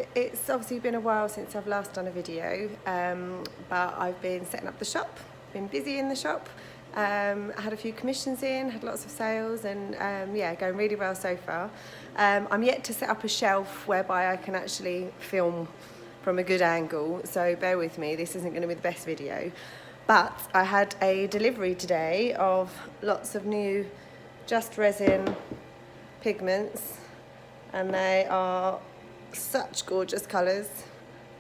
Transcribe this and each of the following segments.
So it's obviously been a while since I've last done a video, but I've been setting up the shop, been busy in the shop. I had a few commissions in, had lots of sales, and yeah, going really well so far. I'm yet to set up a shelf whereby I can actually film from a good angle, so bear with me, this isn't going to be the best video. But I had a delivery today of lots of new Just Resin pigments, and they are such gorgeous colours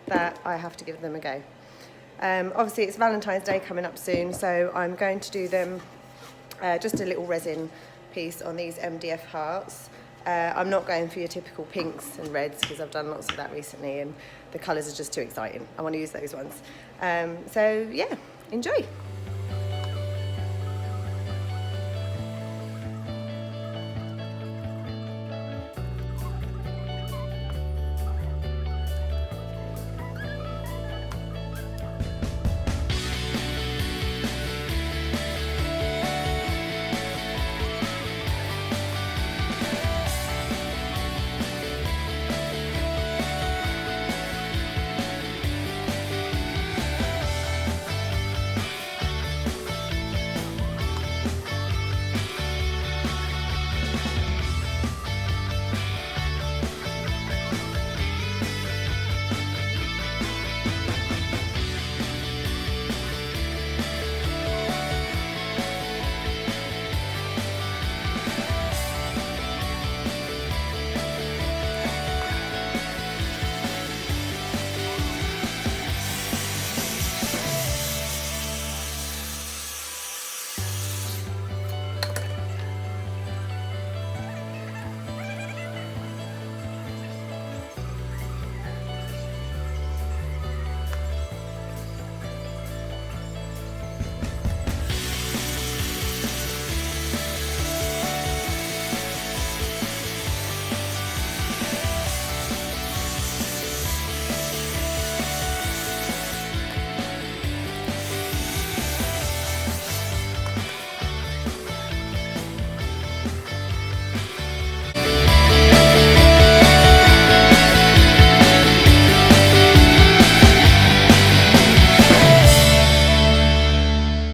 that I have to give them a go. Obviously it's Valentine's Day coming up soon, so I'm going to do them just a little resin piece on these MDF hearts. I'm not going for your typical pinks and reds because I've done lots of that recently and the colours are just too exciting. I want to use those ones. So yeah, enjoy.